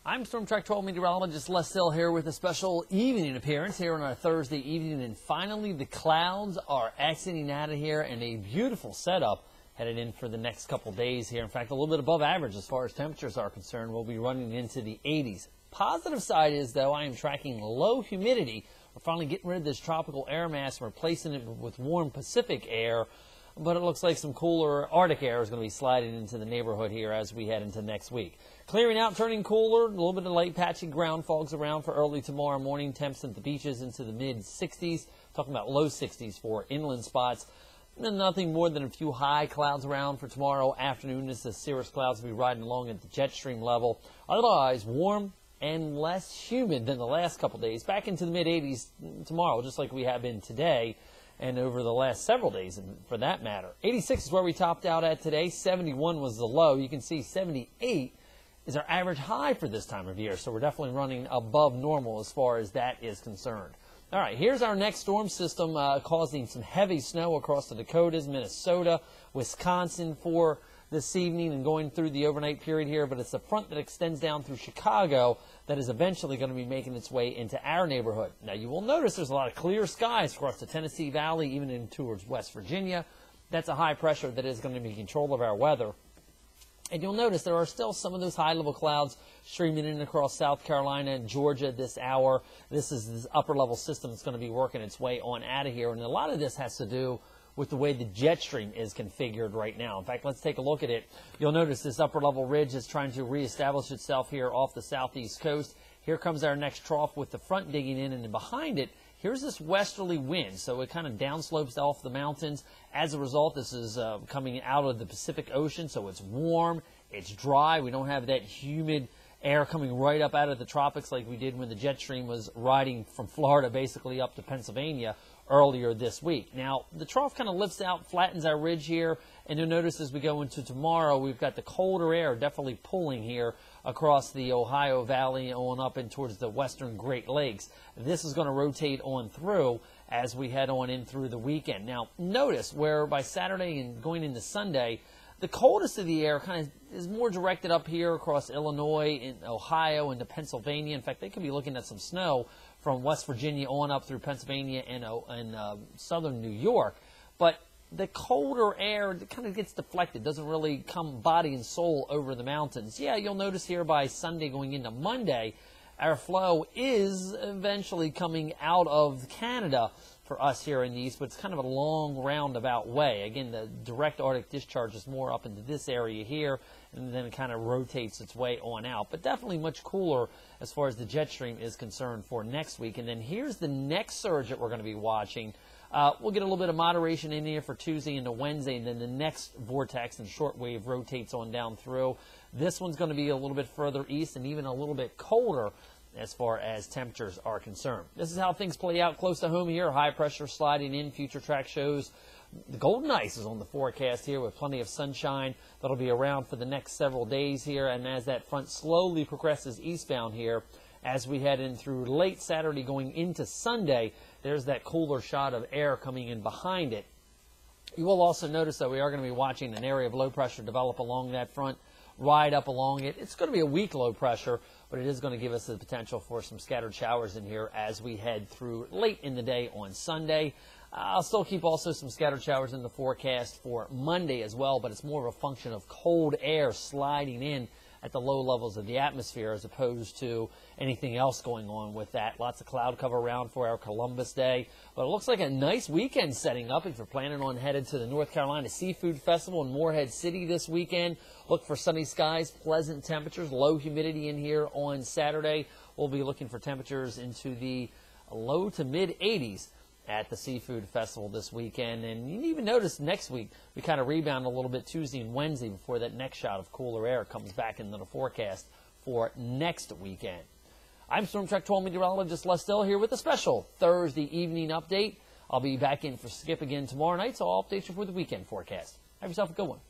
I'm Storm Track 12 meteorologist Les Still here with a special evening appearance here on our Thursday evening. And finally, the clouds are exiting out of here and a beautiful setup headed in for the next couple days here. In fact, a little bit above average as far as temperatures are concerned. We'll be running into the 80s. Positive side is, though, I am tracking low humidity. We're finally getting rid of this tropical air mass and replacing it with warm Pacific air. But it looks like some cooler Arctic air is going to be sliding into the neighborhood here as we head into next week. Clearing out, turning cooler, a little bit of light patchy ground fogs around for early tomorrow morning. Temps at the beaches into the mid-60s. Talking about low 60s for inland spots. And then nothing more than a few high clouds around for tomorrow afternoon as the cirrus clouds will be riding along at the jet stream level. Otherwise, warm and less humid than the last couple days. Back into the mid-80s tomorrow, just like we have been today and over the last several days, for that matter. 86 is where we topped out at today. 71 was the low. You can see 78 is our average high for this time of year. So we're definitely running above normal as far as that is concerned. All right, here's our next storm system causing some heavy snow across the Dakotas, Minnesota, Wisconsin for this evening and going through the overnight period here. But it's a front that extends down through Chicago that is eventually going to be making its way into our neighborhood. Now, you will notice there's a lot of clear skies across the Tennessee Valley, even in towards West Virginia. That's a high pressure that is going to be in control of our weather. And you'll notice there are still some of those high-level clouds streaming in across South Carolina and Georgia this hour. This is this upper-level system that's going to be working its way on out of here. And a lot of this has to do with the way the jet stream is configured right now. In fact, let's take a look at it. You'll notice this upper-level ridge is trying to reestablish itself here off the southeast coast. Here comes our next trough with the front digging in, and then behind it, here's this westerly wind, so it kind of downslopes off the mountains. As a result, this is coming out of the Pacific Ocean, so it's warm, it's dry. We don't have that humid air coming right up out of the tropics like we did when the jet stream was riding from Florida basically up to Pennsylvania earlier this week. Now, the trough kind of lifts out, flattens our ridge here, and you'll notice as we go into tomorrow, we've got the colder air definitely pulling here across the Ohio Valley on up and towards the western Great Lakes. This is going to rotate on through as we head on in through the weekend. Now, notice where by Saturday and going into Sunday, the coldest of the air kind of is more directed up here across Illinois and Ohio into Pennsylvania. In fact, they could be looking at some snow from West Virginia on up through Pennsylvania and southern New York. But the colder air kind of gets deflected, doesn't really come body and soul over the mountains. Yeah, you'll notice here by Sunday going into Monday, our flow is eventually coming out of Canada for us here in the east, but it's kind of a long roundabout way. Again, the direct Arctic discharge is more up into this area here, and then it kind of rotates its way on out. But definitely much cooler as far as the jet stream is concerned for next week. And then here's the next surge that we're going to be watching. We'll get a little bit of moderation in here for Tuesday into Wednesday, and then the next vortex and shortwave rotates on down through. This one's going to be a little bit further east and even a little bit colder as far as temperatures are concerned. This is how things play out close to home here. High pressure sliding in. Future track shows the golden ice is on the forecast here with plenty of sunshine that'll be around for the next several days here. And as that front slowly progresses eastbound here, as we head in through late Saturday going into Sunday, there's that cooler shot of air coming in behind it. You will also notice that we are going to be watching an area of low pressure develop along that front, ride up along it. It's going to be a weak low pressure, but it is going to give us the potential for some scattered showers in here as we head through late in the day on Sunday. I'll still keep also some scattered showers in the forecast for Monday as well, but it's more of a function of cold air sliding in at the low levels of the atmosphere as opposed to anything else going on with that. Lots of cloud cover around for our Columbus Day, but it looks like a nice weekend setting up if you're planning on headed to the North Carolina Seafood Festival in Morehead City this weekend. Look for sunny skies, pleasant temperatures, low humidity in here on Saturday. We'll be looking for temperatures into the low to mid 80s at the Seafood Festival this weekend. And you even notice next week we kind of rebound a little bit Tuesday and Wednesday before that next shot of cooler air comes back into the forecast for next weekend. I'm Storm Track 12 meteorologist Les Still here with a special Thursday evening update. I'll be back in for Skip again tomorrow night, so I'll update you for the weekend forecast. Have yourself a good one.